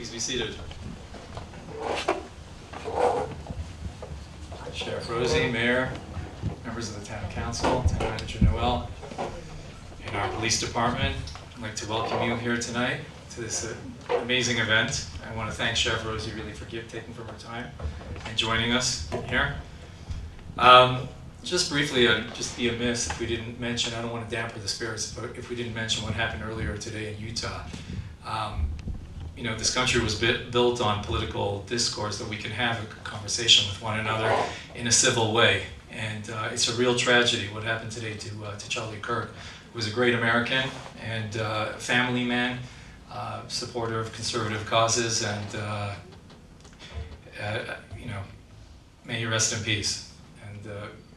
Please be seated. Sheriff Rosie, Mayor, members of the Town Council, Town Manager Noel, and our police department. I'd like to welcome you here tonight to this amazing event. I want to thank Sheriff Rosie really for taking from her time and joining us here. Just briefly, just be amiss if we didn't mention, I don't want to dampen the spirits, but if we didn't mention what happened earlier today in Utah. You know, this country was built on political discourse that we can have a conversation with one another in a civil way. And it's a real tragedy what happened today to Charlie Kirk, who was a great American and a family man, supporter of conservative causes, and you know, may he rest in peace. And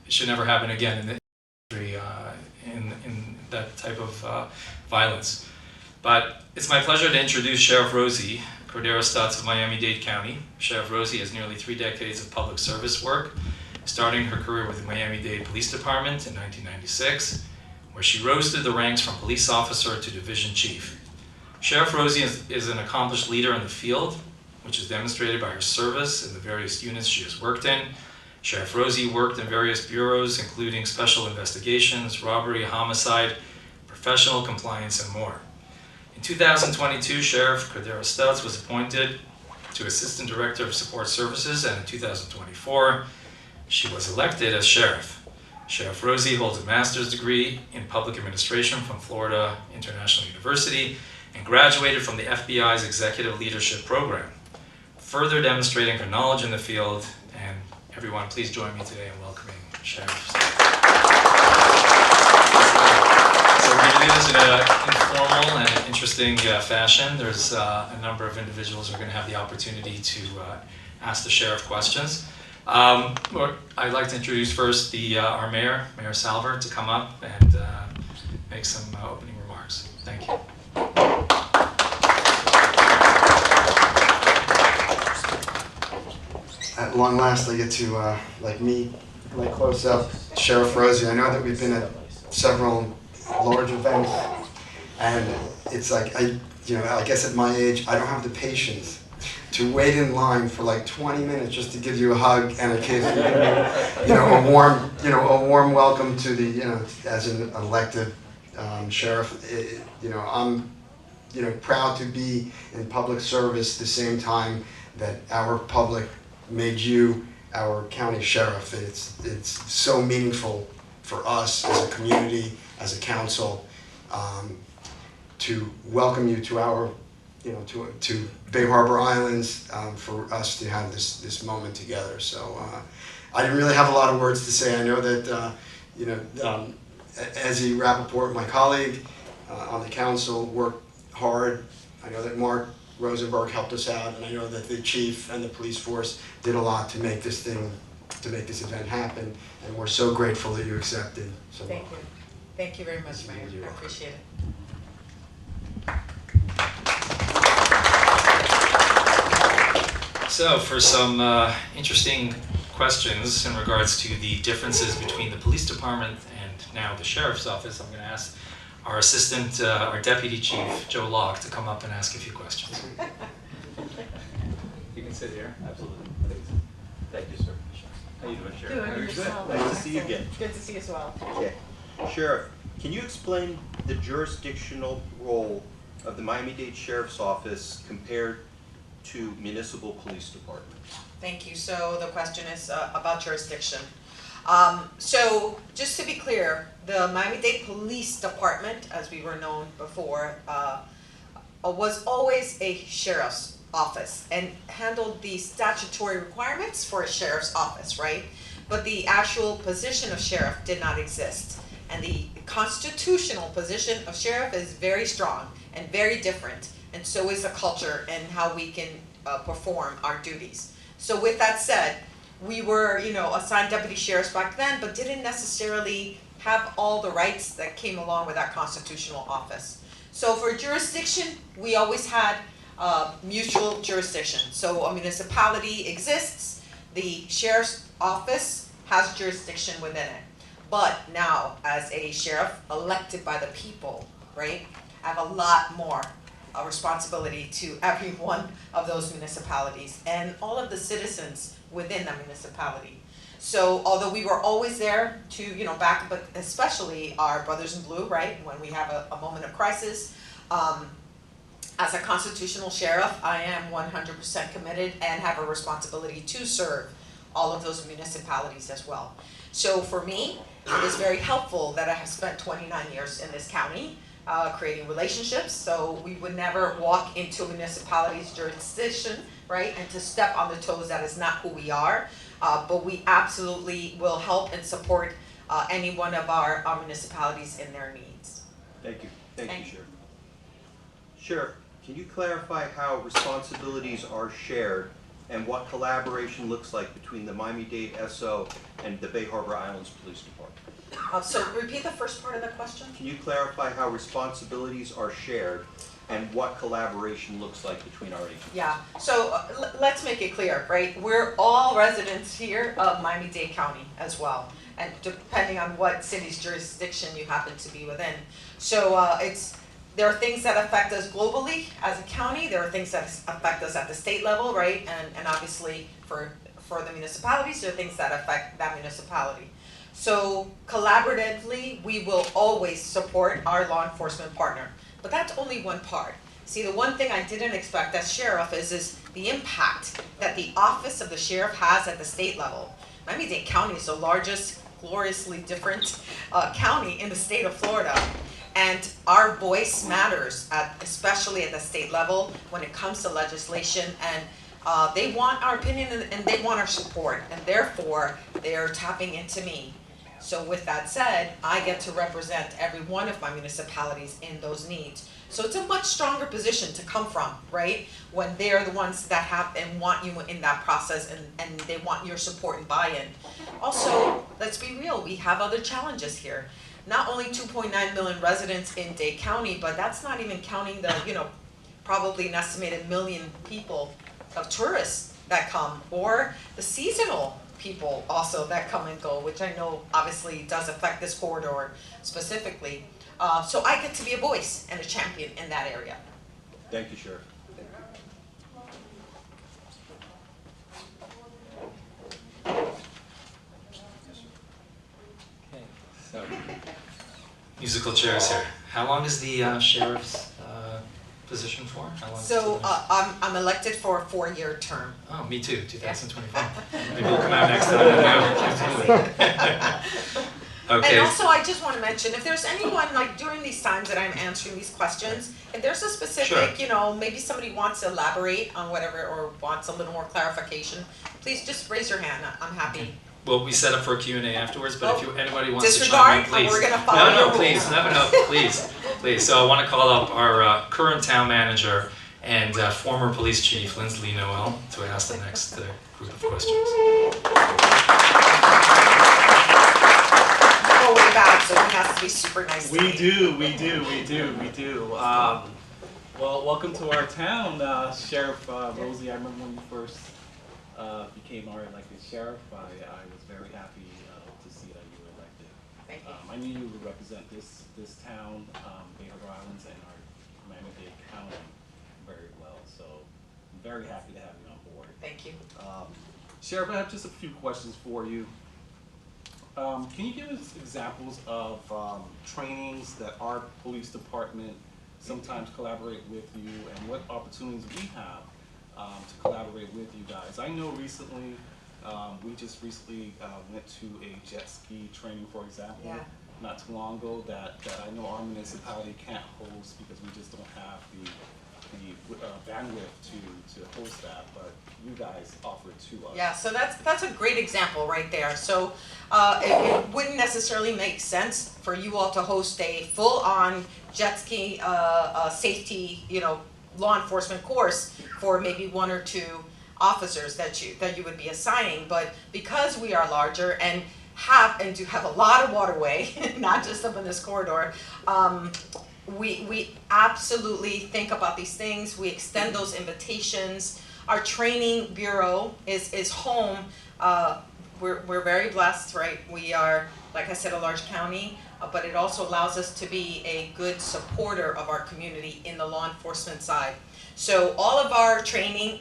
it should never happen again in the country in that type of violence. But it's my pleasure to introduce Sheriff Rosie Cordero-Stutz of Miami-Dade County. Sheriff Rosie has nearly 3 decades of public service work, starting her career with the Miami-Dade Police Department in 1996, where she rose through the ranks from police officer to division chief. Sheriff Rosie is an accomplished leader in the field, which is demonstrated by her service in the various units she has worked in. Sheriff Rosie worked in various bureaus, including special investigations, robbery, homicide, professional compliance, and more. In 2022, Sheriff Cordero-Stutz was appointed to Assistant Director of Support Services, and in 2024, she was elected as Sheriff. Sheriff Rosie holds a master's degree in public administration from Florida International University and graduated from the FBI's Executive Leadership Program, further demonstrating her knowledge in the field. And everyone, please join me today in welcoming Sheriff. So we're going to do this in an informal and interesting fashion. There's a number of individuals who are going to have the opportunity to ask the Sheriff questions. I'd like to introduce first our Mayor, Mayor Salver, to come up and make some opening remarks. Thank you. At long last, I get to meet close up Sheriff Rosie. I know that we've been at several large events, and it's like I guess at my age, I don't have the patience to wait in line for like 20 minutes just to give you a hug and a kiss, and a warm welcome to the as an elected sheriff. I'm proud to be in public service the same time that our public made you our county sheriff. It's so meaningful for us as a community, as a council, to welcome you to our, to Bay Harbor Islands, for us to have this moment together. So I didn't really have a lot of words to say. I know that Ezzy Rappaport, my colleague on the council, worked hard. I know that Mark Rosenberg helped us out, and I know that the chief and the police force did a lot to make this event happen, and we're so grateful that you accepted. So thank you. Thank you very much, Mayor. I appreciate it. So for some interesting questions in regards to the differences between the police department and now the sheriff's office, I'm going to ask our assistant, our deputy chief, Joe Locke, to come up and ask a few questions. You can sit here. Absolutely. Thank you, sir. How you doing, Sheriff? Good. Nice to see you again. Good to see you as well. Okay. Sheriff, can you explain the jurisdictional role of the Miami-Dade Sheriff's Office compared to municipal police departments? Thank you. So the question is about jurisdiction. So just to be clear, the Miami-Dade Police Department, as we were known before, was always a sheriff's office and handled the statutory requirements for a sheriff's office, right? But the actual position of sheriff did not exist. And the constitutional position of sheriff is very strong and very different. And so is the culture and how we can perform our duties. So with that said, we were, assigned deputy sheriffs back then, but didn't necessarily have all the rights that came along with that constitutional office. So for jurisdiction, we always had mutual jurisdiction. So a municipality exists, the sheriff's office has jurisdiction within it. But now, as a sheriff elected by the people, right, I have a lot more a responsibility to every one of those municipalities and all of the citizens within the municipality. So although we were always there to, back, but especially our brothers in blue, right, when we have a moment of crisis, as a constitutional sheriff, I am 100% committed and have a responsibility to serve all of those municipalities as well. So for me, it is very helpful that I have spent 29 years in this county, creating relationships, so we would never walk into a municipality's jurisdiction, right, and to step on the toes. That is not who we are, but we absolutely will help and support any one of our municipalities in their needs. Thank you. Thank you, Thank you. Sheriff. Sheriff, can you clarify how responsibilities are shared and what collaboration looks like between the Miami-Dade SO and the Bay Harbor Islands Police Department? So repeat the first part of the question. Can you clarify how responsibilities are shared and what collaboration looks like between our agencies? Yeah, so let's make it clear, right? We're all residents here of Miami-Dade County as well, and depending on what city's jurisdiction you happen to be within. So there are things that affect us globally as a county, there are things that affect us at the state level, right? And obviously for the municipalities, there are things that affect that municipality. So collaboratively, we will always support our law enforcement partner. But that's only one part. See, the one thing I didn't expect as sheriff is the impact that the office of the sheriff has at the state level. Miami-Dade County is the largest, gloriously different county in the state of Florida. And our voice matters, especially at the state level when it comes to legislation. And they want our opinion and they want our support. And therefore, they're tapping into me. So with that said, I get to represent every one of my municipalities in those needs. So it's a much stronger position to come from, right? When they're the ones that have and want you in that process and they want your support and buy-in. Also, let's be real, we have other challenges here. Not only 2.9 million residents in Dade County, but that's not even counting the, probably an estimated 1 million people of tourists that come, or the seasonal people also that come and go, which I know obviously does affect this corridor specifically. So I get to be a voice and a champion in that area. Thank you, Sheriff. Okay, so musical chairs here. How long is the sheriff's position for? How long? So I'm elected for a 4-year term. Oh, me too. 2024. Maybe we'll come out next time. Okay. And also, I just want to mention, if there's anyone, like during these times that I'm answering these questions, if there's a specific, maybe somebody wants to elaborate on whatever or wants a little more clarification, please just raise your hand. I'm happy. Okay. Well, we set up for a Q&A afterwards, but if anybody wants disregard, to chime in, please. We're gonna follow your please, rules. please. So I want to call up our current town manager and former police chief, Lindsley Noel, to ask the next group of questions. Go way back, so he has to be super nice to me. We do. Well, welcome to our town, Sheriff Rosie. I remember when you first became our elected sheriff. I was very happy to see that you were elected. Thank you. I knew you would represent this town, Bay Harbor Islands, and our Miami-Dade County very well. So I'm very happy to have you on board. Thank you. Sheriff, I have just a few questions for you. Can you give us examples of trainings that our police department sometimes collaborate with you, and what opportunities we have to collaborate with you guys? I know recently, we just recently went to a jet ski training, for example, not too long ago, that I know our municipality can't host because we just don't have the bandwidth to host that, but you guys offer it to us. Yeah, so that's a great example right there. So it wouldn't necessarily make sense for you all to host a full-on jet ski safety, law enforcement course for maybe 1 or 2 officers that you would be assigning. But because we are larger and do have a lot of waterway, not just up in this corridor, we absolutely think about these things. We extend those invitations. Our training bureau is home. We're very blessed, right? We are, like I said, a large county. but it also allows us to be a good supporter of our community in the law enforcement side. So all of our training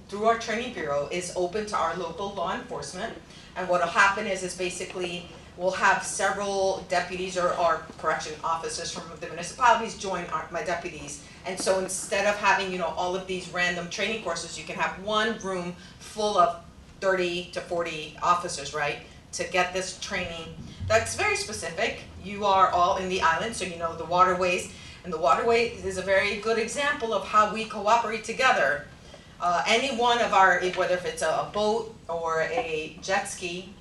through our training bureau is open to our local law enforcement. And what'll happen is basically we'll have several deputies or correction officers from the municipalities join my deputies. And so instead of having, all of these random training courses, you can have one room full of 30 to 40 officers, right? To get this training that's very specific. You are all in the island, so you know the waterways. And the waterway is a very good example of how we cooperate together. Any one of our, whether if it's a boat or a jet ski,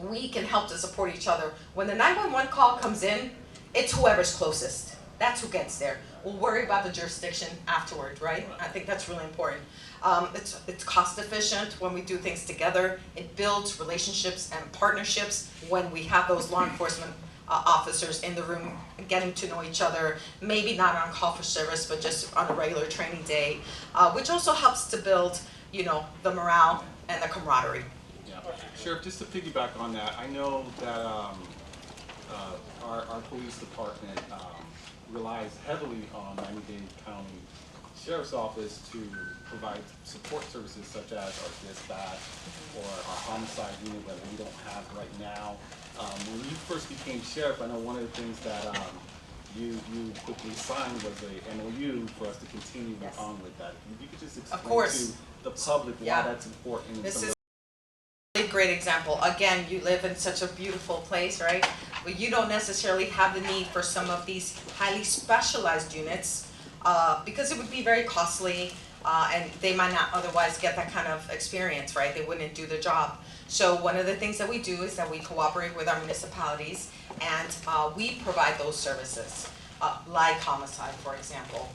we can help to support each other. When the 911 call comes in, it's whoever's closest. That's who gets there. We'll worry about the jurisdiction afterward, right? I think that's really important. It's cost efficient when we do things together. It builds relationships and partnerships when we have those law enforcement officers in the room getting to know each other, maybe not on call for service, but just on a regular training day, which also helps to build, the morale and the camaraderie. Yeah. Sheriff, just to piggyback on that, I know that our police department relies heavily on Miami-Dade County Sheriff's Office to provide support services such as our dispatch or our homicide unit that we don't have right now. When you first became sheriff, I know one of the things that you quickly signed was a MOU for us to continue on with that. If you could just explain to the public why that's important. This is a great example. Again, you live in such a beautiful place, right? But you don't necessarily have the need for some of these highly specialized units because it would be very costly and they might not otherwise get that kind of experience, right? They wouldn't do the job. So one of the things that we do is that we cooperate with our municipalities and we provide those services, like homicide, for example.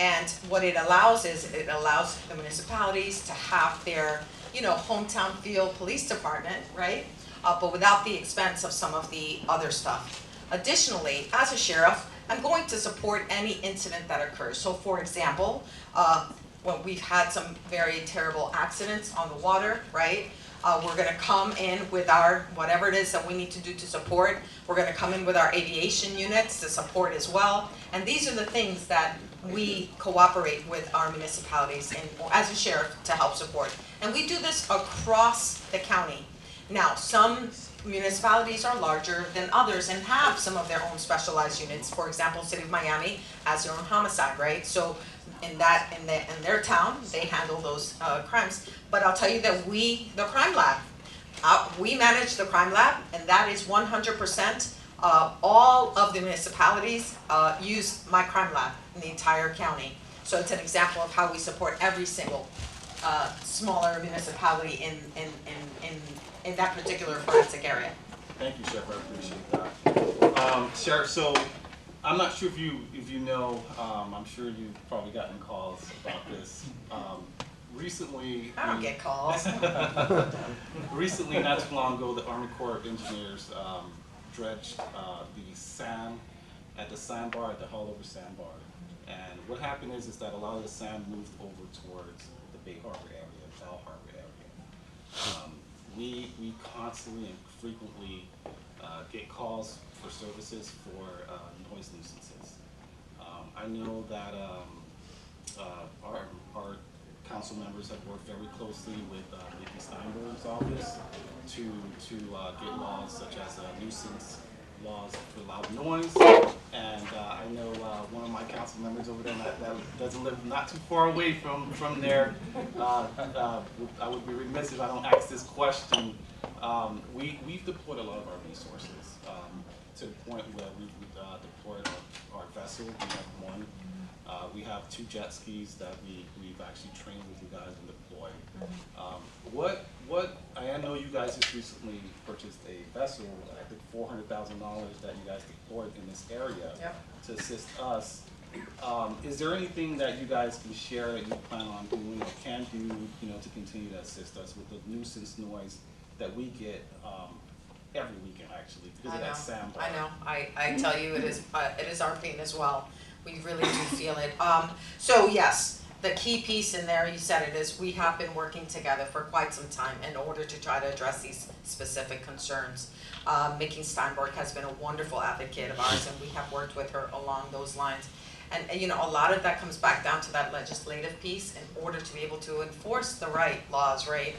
And what it allows is it allows the municipalities to have their hometown feel police department, right? But without the expense of some of the other stuff. Additionally, as a sheriff, I'm going to support any incident that occurs. So for example, when we've had some very terrible accidents on the water, right? We're gonna come in with our, whatever it is that we need to do to support. We're gonna come in with our aviation units to support as well. And these are the things that we cooperate with our municipalities and as a sheriff to help support. And we do this across the county. Now, some municipalities are larger than others and have some of their own specialized units. For example, City of Miami has their own homicide, right? So in their town, they handle those crimes. But I'll tell you that the crime lab, we manage the crime lab, and that is 100%. All of the municipalities use my crime lab in the entire county. So it's an example of how we support every single smaller municipality in that particular forensic area. Thank you, Sheriff. I appreciate that. Sheriff, so I'm not sure if you know. I'm sure you've probably gotten calls about this. Recently, I don't get calls. recently, not too long ago, the Army Corps of Engineers dredged the sand at the sandbar, at the Hollover Sandbar. And what happened is that a lot of the sand moved over towards the Bay Harbor area, Bell Harbor area. We constantly and frequently get calls for services for noise nuisances. I know that our council members have worked very closely with Nikki Steinberg's office to get laws such as nuisance laws for loud noise. And I know one of my council members over there that doesn't live not too far away from there. I would be remiss if I don't ask this question. We've deployed a lot of our resources to the point where we've deployed our vessel. We have one. We have 2 jet skis that we've actually trained with you guys and deployed. I know you guys just recently purchased a vessel, I think $400,000 that you guys deployed in this area to assist us. Is there anything that you guys can share that you plan on doing or can do, to continue to assist us with the nuisance noise that we get every weekend actually because of that sandbar? I know. I tell you, it is our pain as well. We really do feel it. So yes, the key piece in there, you said it, is we have been working together for quite some time in order to try to address these specific concerns. Mickey Steinberg has been a wonderful advocate of ours, and we have worked with her along those lines. And you know, a lot of that comes back down to that legislative piece in order to be able to enforce the right laws, right?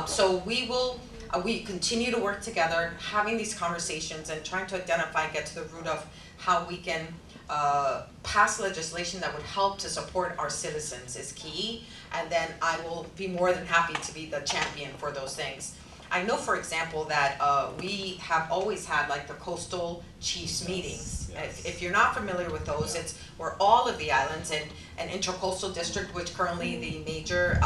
So we continue to work together, having these conversations and trying to identify and get to the root of how we can pass legislation that would help to support our citizens is key. And then I will be more than happy to be the champion for those things. I know, for example, that we have always had like the coastal chiefs meetings. Yes. If you're not familiar with those, it's where all of the islands and an intercoastal district, which currently the major,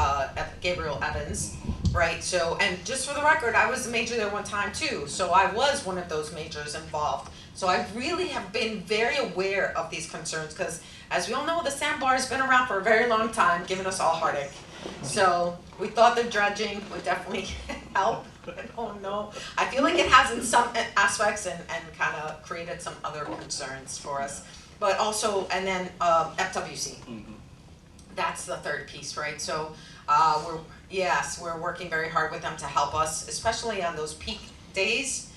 Gabriel Evans, right? So, and just for the record, I was a major there one time too. So I was one of those majors involved. So I really have been very aware of these concerns because, as we all know, the sandbar has been around for a very long time, giving us all heartache. So we thought the dredging would definitely help. Oh no, I feel like it has in some aspects and kind of created some other concerns for us. But also, and then FWC, that's the third piece, right? So we're working very hard with them to help us, especially on those peak days,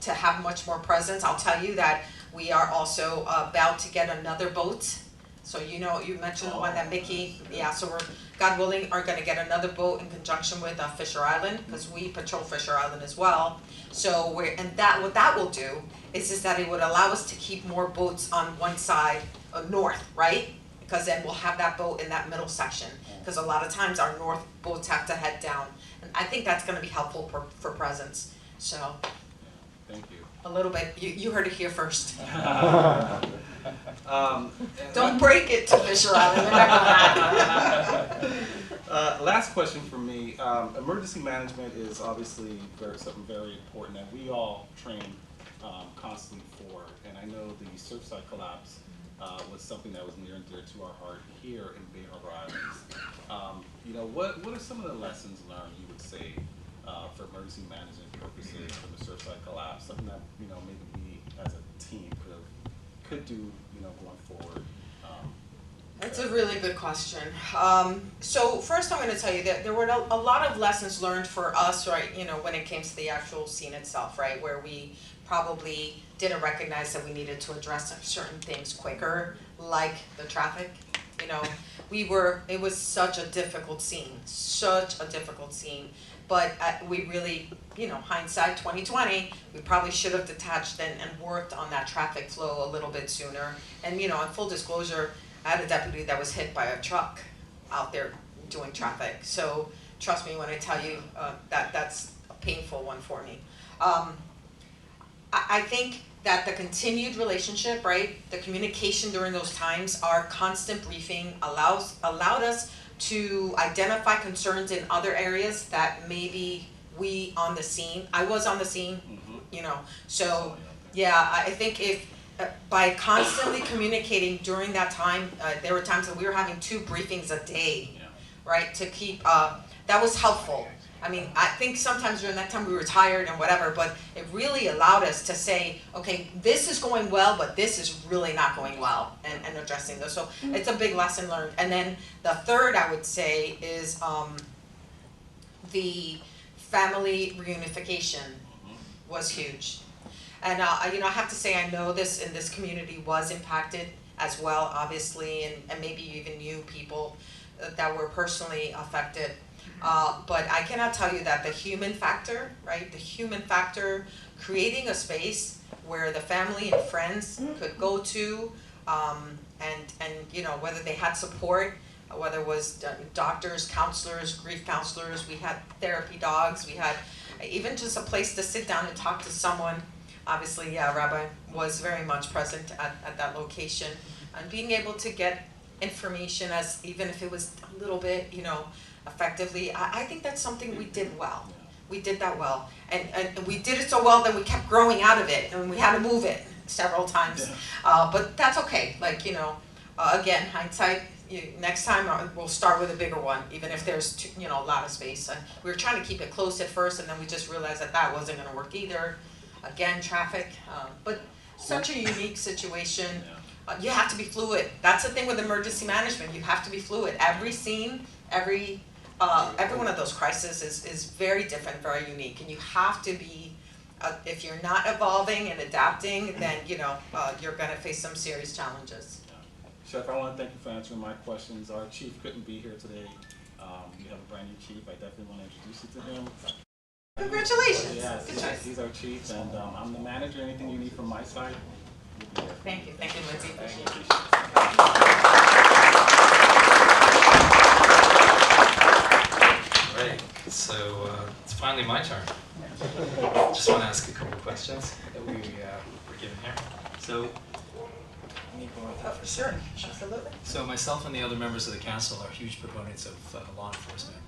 to have much more presence. I'll tell you that we are also about to get another boat. So you know, you mentioned the one that Mickey, so we're, God willing, are gonna get another boat in conjunction with Fisher Island, because we patrol Fisher Island as well. So what that will do is that it would allow us to keep more boats on one side, north, right? Because then we'll have that boat in that middle section, because a lot of times our north boats have to head down. And I think that's gonna be helpful for presence, so. Thank you. A little bit, you heard it here first. And Don't break it to Fisher Island, they're not gonna happen. last question for me. Emergency management is obviously something very important that we all train constantly for. And I know the Surfside collapse was something that was near and dear to our heart here in Bay Harbor Islands. You know, what are some of the lessons learned, you would say, for emergency management purposes from the Surfside collapse? Something that, you know, maybe we as a team could do, you know, going forward. That's a really good question. So first I'm going to tell you that there were a lot of lessons learned for us, right, you know, when it came to the actual scene itself, right, where we probably didn't recognize that we needed to address certain things quicker, like the traffic. You know, it was such a difficult scene, but we really, you know, hindsight 2020, we probably should have detached and worked on that traffic flow a little bit sooner. And, you know, in full disclosure, I had a deputy that was hit by a truck out there doing traffic. So trust me when I tell you that's a painful one for me. I think that the continued relationship, right, the communication during those times, our constant briefing allowed us to identify concerns in other areas that maybe we on the scene, I was on the scene, you know, so yeah, I think if by constantly communicating during that time, there were times that we were having 2 briefings a day, right, to keep, that was helpful. I mean, I think sometimes during that time we were tired and whatever, but it really allowed us to say, okay, this is going well, but this is really not going well, and addressing those. So it's a big lesson learned. And then the third, I would say, is the family reunification was huge. And you know, I have to say, I know this community was impacted as well, obviously, and maybe even you people that were personally affected. But I cannot tell you that the human factor, right? The human factor, creating a space where the family and friends could go to, and you know, whether they had support, whether it was doctors, counselors, grief counselors, we had therapy dogs, we had even just a place to sit down and talk to someone. Obviously, yeah, Rabbi was very much present at that location, and being able to get information, as even if it was a little bit, you know, effectively, I think that's something we did well. We did that well, and we did it so well that we kept growing out of it, and we had to move it several times. But that's okay. Like, you know, again, hindsight. Next time we'll start with a bigger one, even if there's you know, a lot of space. We were trying to keep it close at first, and then we just realized that wasn't going to work either. Again, traffic, but such a unique situation. you have to be fluid. That's the thing with emergency management. You have to be fluid. Every scene, every one of those crises is very different, very unique, and you have to be. If you're not evolving and adapting, then you're going to face some serious challenges. Sheriff, I want to thank you for answering my questions. Our chief couldn't be here today. We have a brand new chief. I definitely want to introduce you to him. Congratulations. Yes, Good choice. he's our chief, and I'm the manager. Anything you need from my side, we'll be here. Thank you, Lindsay. Appreciate it. Right, so it's finally my turn. Just want to ask a couple of questions that we were given here. So, let me go on that for a second. Absolutely. So myself and the other members of the council are huge proponents of law enforcement,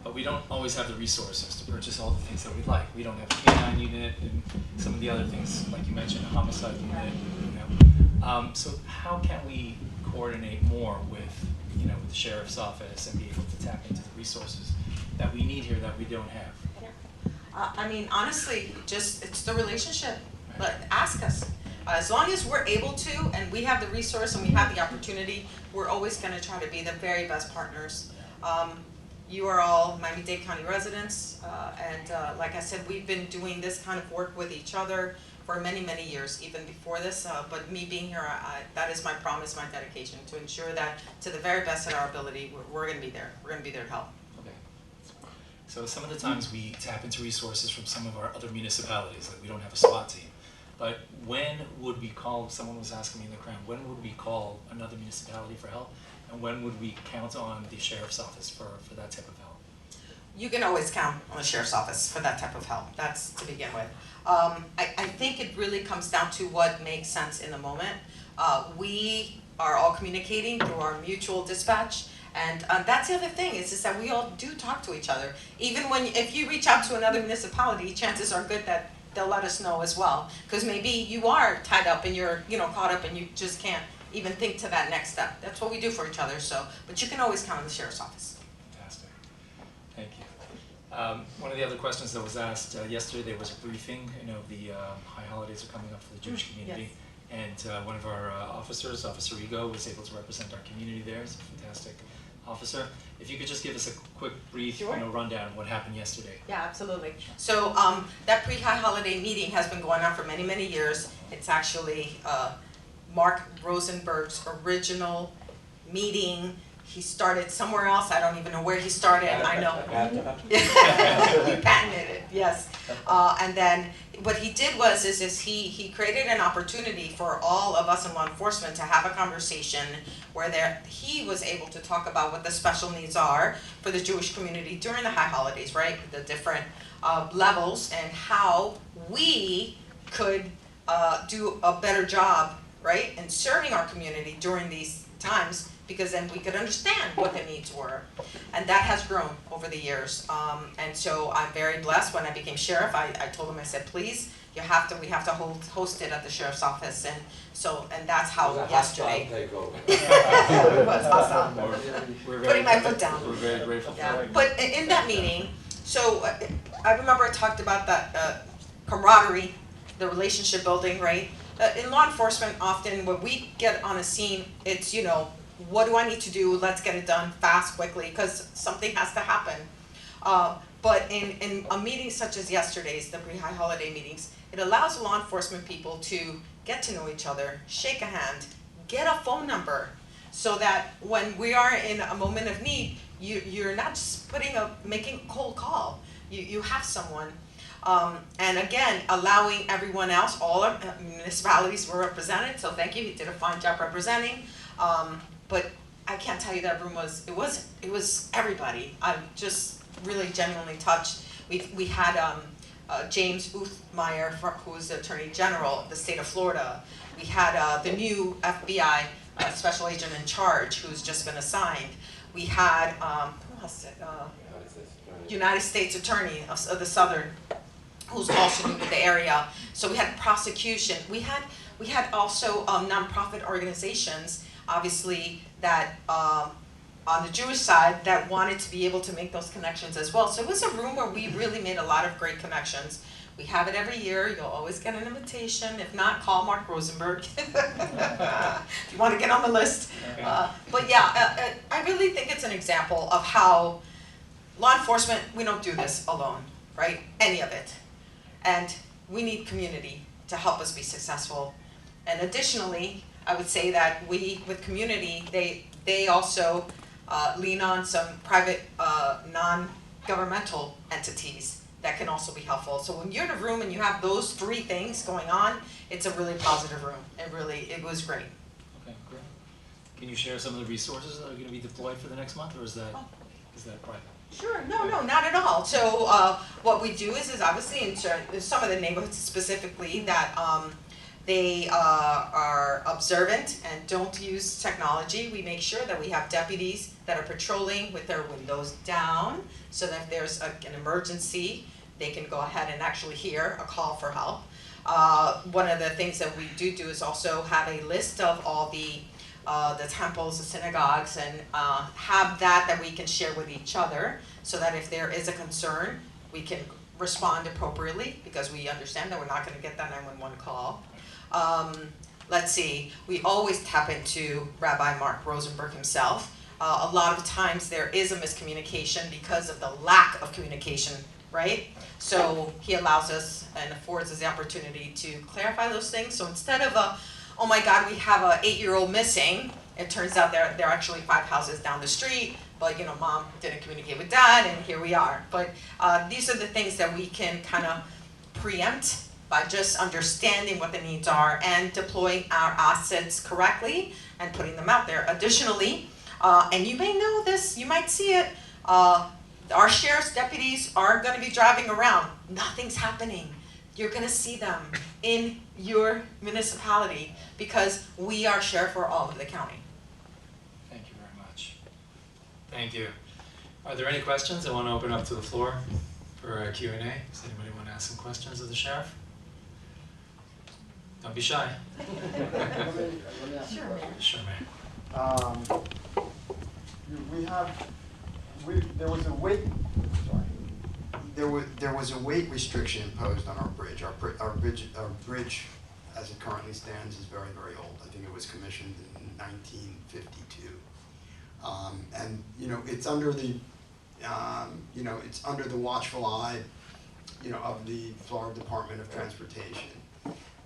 but we don't always have the resources to purchase all the things that we'd like. We don't have a K-9 unit and some of the other things, like you mentioned, a homicide unit. So how can we coordinate more with with the sheriff's office and be able to tap into the resources that we need here that we don't have? I mean, honestly, it's the relationship. But ask us. As long as we're able to, and we have the resource and we have the opportunity, we're always going to try to be the very best partners. You are all Miami-Dade County residents, and like I said, we've been doing this kind of work with each other for many, many years, even before this. But me being here, that is my promise, my dedication, to ensure that to the very best of our ability, we're going to be there. We're going to be there to help. Okay. So some of the times we tap into resources from some of our other municipalities, like we don't have a SWAT team. But when would we call, someone was asking me in the crowd, when would we call another municipality for help? And when would we count on the sheriff's office for that type of help? You can always count on the sheriff's office for that type of help. That's to begin with. I think it really comes down to what makes sense in the moment. We are all communicating through our mutual dispatch. And that's the other thing, is just that we all do talk to each other. Even if you reach out to another municipality, chances are good that they'll let us know as well. Because maybe you are tied up and you're caught up and you just can't even think to that next step. That's what we do for each other. So, but you can always count on the sheriff's office. Fantastic. Thank you. One of the other questions that was asked yesterday, there was a briefing. The high holidays are coming up for the Jewish community. Yes. And one of our officers, Officer Ego, was able to represent our community there. It's a fantastic officer. If you could just give us a quick, brief Sure. rundown of what happened yesterday. Yeah, absolutely. So that pre-high holiday meeting has been going on for many, many years. It's actually Mark Rosenberg's original meeting. He started somewhere else. I don't even know where he started. I know. He patented it, yes. And then what he did was he created an opportunity for all of us in law enforcement to have a conversation where he was able to talk about what the special needs are for the Jewish community during the high holidays, right? The different levels, and how we could do a better job, right, in serving our community during these times, because then we could understand what the needs were. And that has grown over the years. And so I'm very blessed. When I became sheriff, I told him, I said, please, we have to host it at the sheriff's office. And that's how yesterday. It was hostile. Putting my foot down. We're very grateful for that. But in that meeting, so I remember I talked about that camaraderie, the relationship building, right? In law enforcement, often when we get on a scene, it's, what do I need to do? Let's get it done fast, quickly, because something has to happen. But in a meeting such as yesterday's, the pre-high holiday meetings, it allows law enforcement people to get to know each other, shake a hand, get a phone number, so that when we are in a moment of need, you're not just making a cold call. You have someone. And again, allowing everyone else, all our municipalities were represented, so thank you, he did a fine job representing. But I can't tell you that room it was everybody. I'm just really genuinely touched. We had James Uthmeyer, who's the Attorney General of the state of Florida. We had the new FBI Special Agent in Charge, who's just been assigned. We had, who else? United States Attorney of the Southern, who's also new to the area. So we had prosecution. We had also nonprofit organizations, obviously, that on the Jewish side that wanted to be able to make those connections as well. So it was a room where we really made a lot of great connections. We have it every year, you'll always get an invitation, if not, call Mark Rosenberg. If you wanna get on the list. Okay. But yeah, I really think it's an example of how law enforcement, we don't do this alone, right? Any of it. And we need community to help us be successful. And additionally, I would say that we, with community, they also lean on some private, non-governmental entities that can also be helpful. So when you're in a room and you have those three things going on, it's a really positive room. It was great. Okay, great. Can you share some of the resources that are going to be deployed for the next month, or is that private? Sure, no, not at all. So what we do is obviously in some of the neighborhoods specifically that they are observant and don't use technology. We make sure that we have deputies that are patrolling with their windows down so that if there's an emergency, they can go ahead and actually hear a call for help. One of the things that we do is also have a list of all the temples, the synagogues, and have that we can share with each other so that if there is a concern, we can respond appropriately because we understand that we're not going to get that 911 call. Let's see, we always tap into Rabbi Mark Rosenberg himself. A lot of times there is a miscommunication because of the lack of communication, right? So he allows us and affords us the opportunity to clarify those things. So instead of oh my God, we have a 8-year-old missing, it turns out they're actually 5 houses down the street, but mom didn't communicate with dad and here we are. But these are the things that we can kind of preempt by just understanding what the needs are and deploying our assets correctly and putting them out there. Additionally, and you may know this, you might see it, our sheriff's deputies are going to be driving around. Nothing's happening. You're going to see them in your municipality because we are sheriff for all of the county. Thank you very much. Thank you. Are there any questions? I want to open up to the floor for a Q&A. Does anybody want to ask some questions of the sheriff? Don't be shy. Sure, Mayor. Sure, man. There was a weight. Sorry. There was a weight restriction imposed on our bridge. Our bridge, as it currently stands, is very, very old. I think it was commissioned in 1952, and it's under the, it's under the watchful eye, of the Florida Department of Transportation.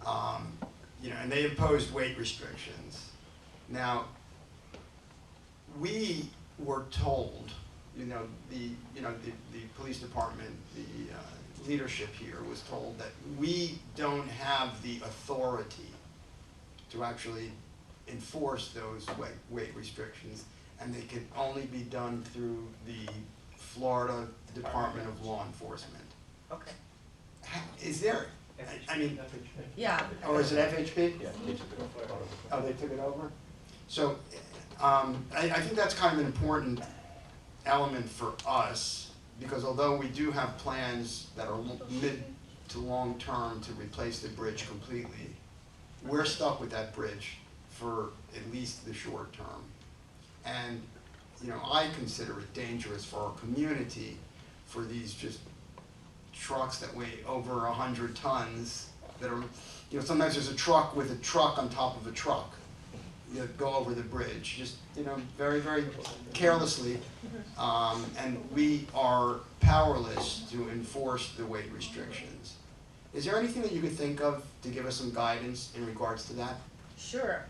And they imposed weight restrictions. Now, we were told, the police department, the leadership here was told that we don't have the authority to actually enforce those weight restrictions, and they can only be done through the Florida Department of Law Enforcement. Okay. Is there, I mean, Yeah. or is it FHP? Yeah, they took it over. Oh, they took it over? So, I think that's kind of an important element for us, because although we do have plans that are mid to long term to replace the bridge completely, we're stuck with that bridge for at least the short term. And, I consider it dangerous for our community for these just trucks that weigh over 100 tons that are, sometimes there's a truck with a truck on top of a truck, go over the bridge, just, very, very carelessly. And we are powerless to enforce the weight restrictions. Is there anything that you could think of to give us some guidance in regards to that? Sure.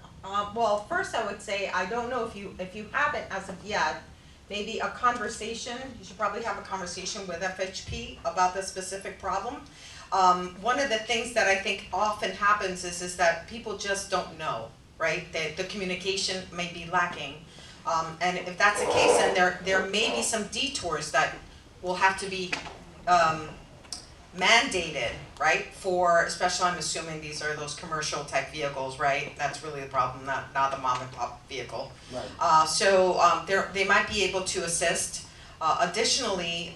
Well, first I would say, I don't know if you haven't as of yet, maybe a conversation, you should probably have a conversation with FHP about this specific problem. One of the things that I think often happens is that people just don't know, right? The communication may be lacking. And if that's the case, then there may be some detours that will have to be mandated, right? For, especially I'm assuming these are those commercial type vehicles, right? That's really the problem, not the mom and pop vehicle. Right. So they might be able to assist. Additionally,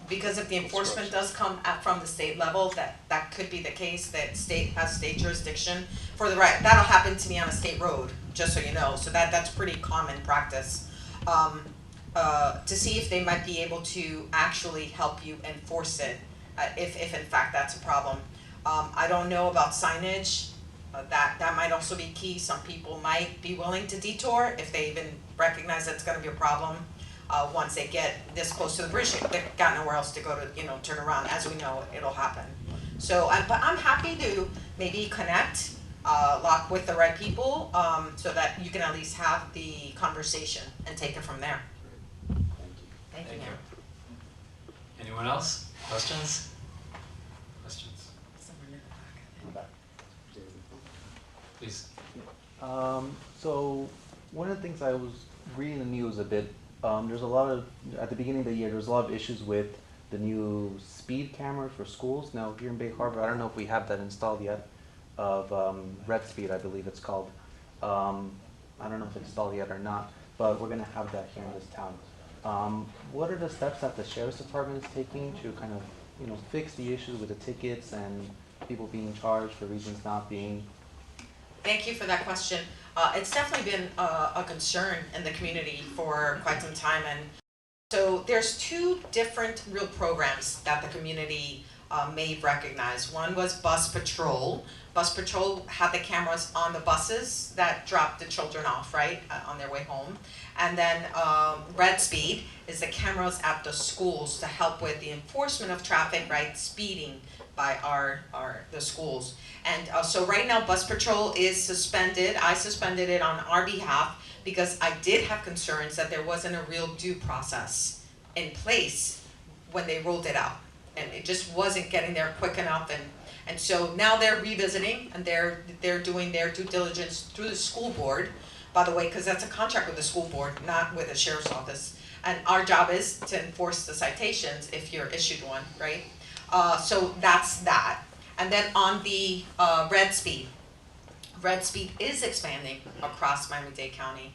because if the enforcement does come from the state level, that could be the case, that state has state jurisdiction for the right. That'll happen to me on a state road, just so you know. So that's pretty common practice. To see if they might be able to actually help you enforce it if in fact that's a problem. I don't know about signage, that might also be key. Some people might be willing to detour if they even recognize that it's gonna be a problem. Once they get this close to the bridge, they've got nowhere else to go to, turn around. As we know, it'll happen. So, but I'm happy to maybe connect, lock with the right people, so that you can at least have the conversation and take it from there. Thank you. Thank you. Anyone else? Questions? Questions? Please. So one of the things I was reading the news a bit, there's a lot of, at the beginning of the year, there's a lot of issues with the new speed camera for schools. Now here in Bay Harbor, I don't know if we have that installed yet, of Red Speed, I believe it's called. I don't know if it's installed yet or not, but we're gonna have that here in this town. What are the steps that the Sheriff's Department is taking to kind of, fix the issues with the tickets and people being charged for reasons not being? Thank you for that question. It's definitely been a concern in the community for quite some time, and so there's two different real programs that the community may recognize. One was Bus Patrol. Bus Patrol had the cameras on the buses that dropped the children off, right, on their way home. And then Red Speed is the cameras at the schools to help with the enforcement of traffic, right, speeding by the schools. And so right now Bus Patrol is suspended. I suspended it on our behalf because I did have concerns that there wasn't a real due process in place when they rolled it out. And it just wasn't getting there quick enough, and so now they're revisiting, and they're doing their due diligence through the school board, by the way, because that's a contract with the school board, not with the sheriff's office. And our job is to enforce the citations if you're issued one, right? So that's that. And then on the Red Speed is expanding across Miami-Dade County.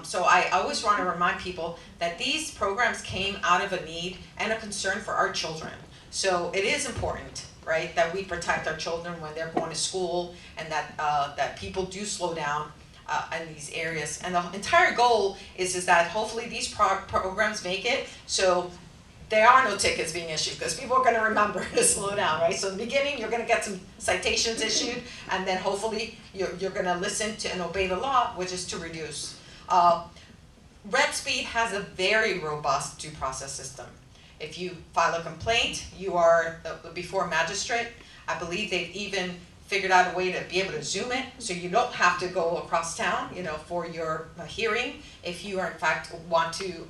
So I always want to remind people that these programs came out of a need and a concern for our children. So it is important, right, that we protect our children when they're going to school, and that people do slow down in these areas. And the entire goal is that hopefully these programs make it so there are no tickets being issued, because people are going to remember to slow down, right? So in the beginning, you're going to get some citations issued, and then hopefully you're going to listen to and obey the law, which is to reduce. Red Speed has a very robust due process system. If you file a complaint, you are before a magistrate. I believe they've even figured out a way to be able to Zoom it, so you don't have to go across town, for your hearing. If you are in fact want to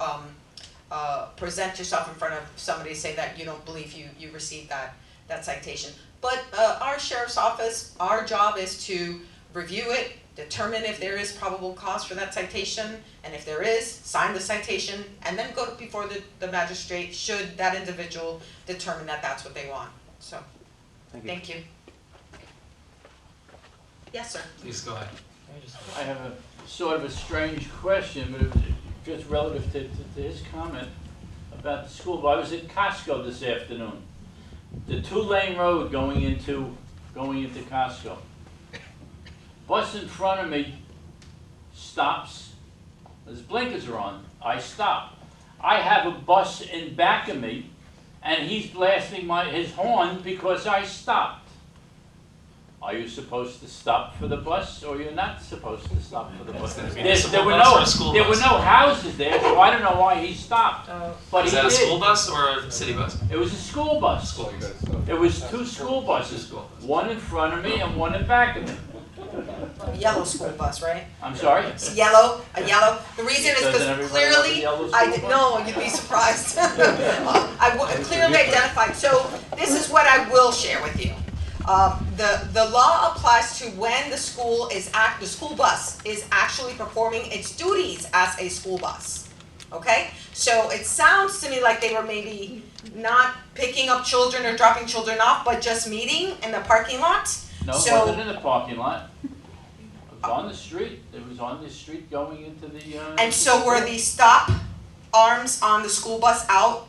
present yourself in front of somebody, say that you don't believe you received that citation. But our sheriff's office, our job is to review it, determine if there is probable cause for that citation, and if there is, sign the citation, and then go before the magistrate should that individual determine that that's what they want. So, thank you. Yes, sir. Please go ahead. I have a sort of a strange question, but it was just relative to his comment about the school. I was at Costco this afternoon. The 2-lane road going into Costco. Bus in front of me stops. His blinkers are on. I stop. I have a bus in back of me, and he's blasting his horn because I stopped. Are you supposed to stop for the bus, or you're not supposed to stop for the bus? There were no houses there, so I don't know why he stopped. But Is that a school bus or a city bus? It was a school bus. School bus. It was 2 school buses, one in front of me and one in back of me. A yellow school bus, right? I'm sorry? It's a yellow. The reason is Doesn't because everybody have a clearly, yellow I school did, bus? no, you'd be surprised. Clearly identified. So this is what I will share with you. The law applies to when the school bus is actually performing its duties as a school bus. Okay? So it sounds to me like they were maybe not picking up children or dropping children off, but just meeting in the parking lot. No, it wasn't in the parking lot. It was on the street. It was on the street going into the... And so were the stop arms on the school bus out?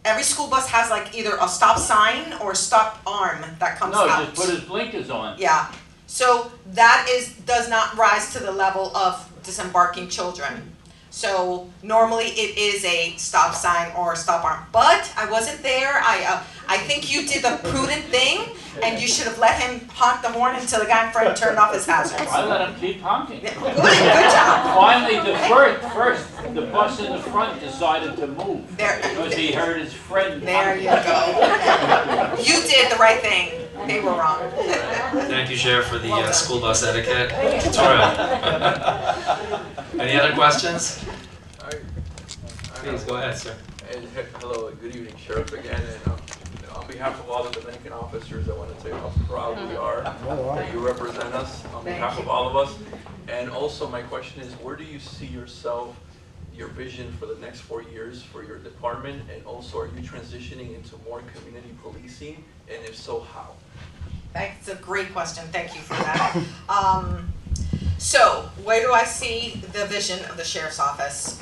Every school bus has like either a stop sign or a stop arm that comes out. No, just put his blinkers on. Yeah. So that does not rise to the level of disembarking children. So normally it is a stop sign or a stop arm, but I wasn't there. I think you did the prudent thing, and you should have let him honk the horn until the guy in front turned off his hazards. I let him keep honking. Good job. Finally, the bus in the front decided to move because he heard his friend. There you go. You did the right thing. They were wrong. Thank you, Sheriff, for the school bus etiquette tutorial. Any other questions? Please, go ahead, sir. And hello, good evening, Sheriff again. And on behalf of all the Dominican officers, I want to tell you how proud we are that you represent us on behalf of all of us. And also, my question is, where do you see yourself, your vision for the next 4 years for your department? And also, are you transitioning into more community policing? And if so, how? That's a great question. Thank you for that. So, where do I see the vision of the Sheriff's Office?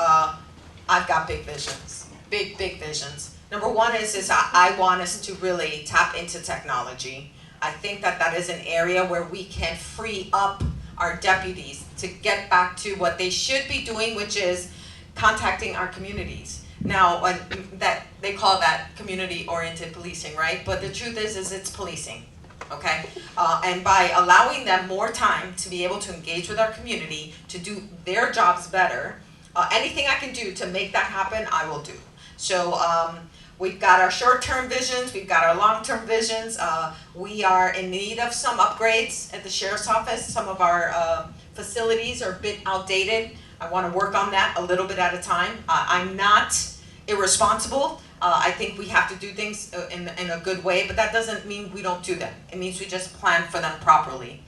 I've got big visions, big visions. Number one is I want us to really tap into technology. I think that is an area where we can free up our deputies to get back to what they should be doing, which is contacting our communities. Now, that they call that community-oriented policing, right? But the truth is it's policing, okay? And by allowing them more time to be able to engage with our community, to do their jobs better, anything I can do to make that happen, I will do. So we've got our short-term visions, we've got our long-term visions. We are in need of some upgrades at the Sheriff's Office. Some of our facilities are a bit outdated. I want to work on that a little bit at a time. I'm not irresponsible. I think we have to do things in a good way, but that doesn't mean we don't do them. It means we just plan for them properly.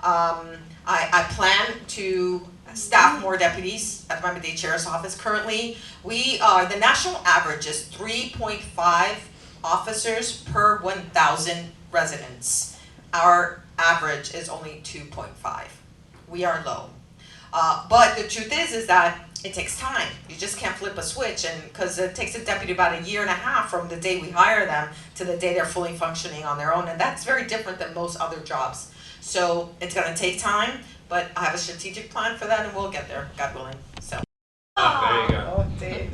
I plan to staff more deputies at the Miami-Dade Sheriff's Office. Currently, the national average is 3.5 officers per 1,000 residents. Our average is only 2.5. We are low. But the truth is that it takes time. You just can't flip a switch, and because it takes a deputy about 1.5 years from the day we hire them to the day they're fully functioning on their own, and that's very different than most other jobs. So it's going to take time, but I have a strategic plan for that, and we'll get there, God willing. So. There you go. Oh, Dave.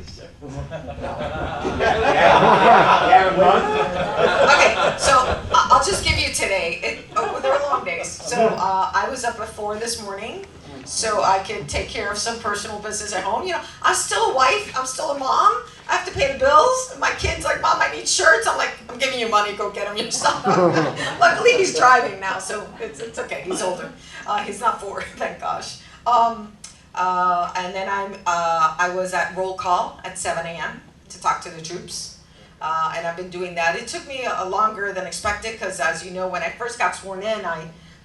Okay, so I'll just give you today. They're long days. So I was up at 4 this morning, so I could take care of some personal business at home. You know, I'm still a wife. I'm still a mom. I have to pay the bills. My kid's like, Mom, I need shirts. I'm like, I'm giving you money. Go get them yourself. Luckily, he's driving now, so it's okay. He's older. He's not 4, thank gosh. And then I was at roll call at 7 a.m. to talk to the troops. And I've been doing that. It took me longer than expected because, as you know, when I first got sworn in,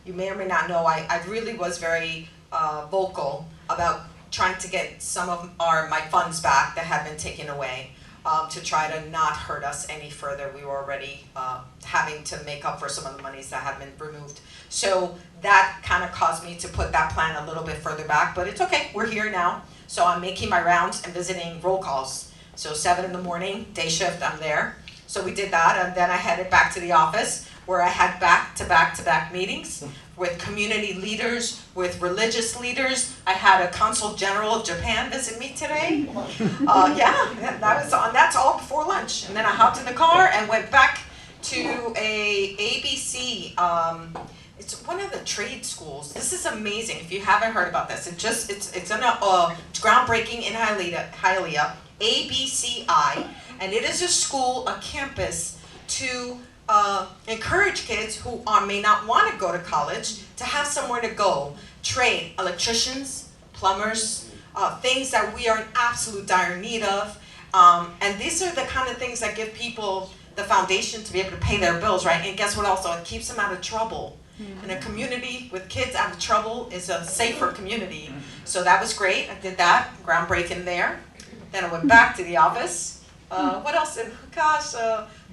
you may or may not know, I really was very vocal about trying to get some of my funds back that had been taken away, to try to not hurt us any further. We were already having to make up for some of the monies that had been removed. So that kind of caused me to put that plan a little bit further back, but it's okay, we're here now. So I'm making my rounds and visiting roll calls. So 7 in the morning, day shift, I'm there. So we did that, and then I headed back to the office where I had back-to-back meetings with community leaders, with religious leaders. I had a consul general of Japan visit me today. That's all before lunch. And then I hopped in the car and went back to a ABC. It's one of the trade schools. This is amazing. If you haven't heard about this, it's groundbreaking in Hialeah, ABCI, and it is a school, a campus to encourage kids who may not want to go to college to have somewhere to go. Trade, electricians, plumbers, things that we are in absolute dire need of. And these are the kind of things that give people the foundation to be able to pay their bills, right? And guess what also? It keeps them out of trouble. And a community with kids out of trouble is a safer community. So that was great. I did that, groundbreaking there. Then I went back to the office. What else?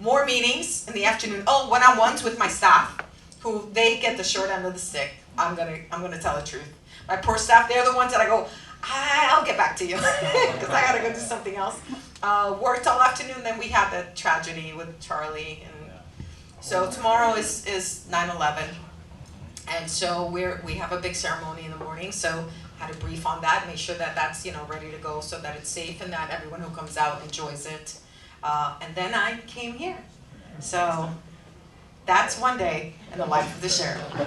More meetings in the afternoon. Oh, one-on-ones with my staff, who they get the short end of the stick. I'm gonna tell the truth. My poor staff, they're the ones that I go, I'll get back to you, because I gotta go do something else. Worked all afternoon. Then we had the tragedy with Charlie, and so tomorrow is 9/11. And so we have a big ceremony in the morning, so had a brief on that, make sure that that's, ready to go so that it's safe and that everyone who comes out enjoys it. And then I came here. So that's one day in the life of the sheriff. I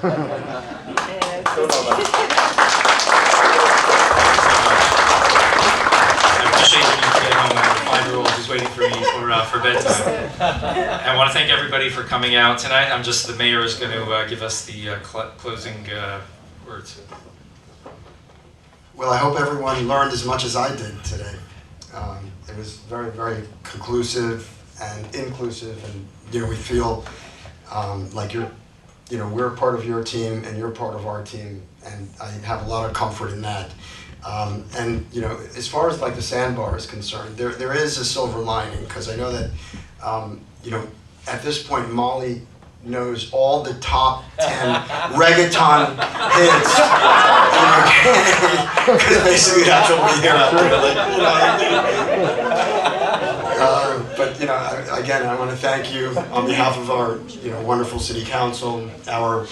appreciate you getting home. I have a 5-year-old who's waiting for me for bedtime. I want to thank everybody for coming out tonight. The mayor is going to give us the closing words. Well, I hope everyone learned as much as I did today. It was very, very conclusive and inclusive, and we feel like we're part of your team and you're part of our team, and I have a lot of comfort in that. And as far as like the sandbar is concerned, there is a silver lining, because I know that at this point Molly knows all the top 10 reggaeton hits, because basically that's what we hear out there. But again, I want to thank you on behalf of our wonderful city council, our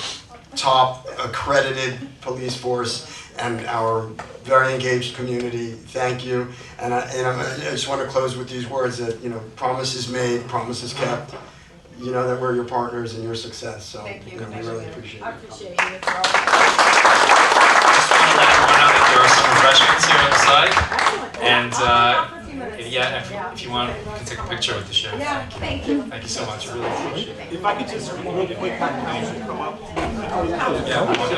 top accredited police force, and our very engaged community. Thank you. And I just want to close with these words that promises made, promises kept. You know that we're your partners in your success. So Thank you. we really appreciate it. I appreciate you. It's all Just want to let everyone know that there are some refreshments here on the side. excellent. And For a few minutes. if you want, you can take a picture with the sheriff. Yeah, thank you. Thank you so much. I really appreciate it. If I could just really quick, come up. Yeah.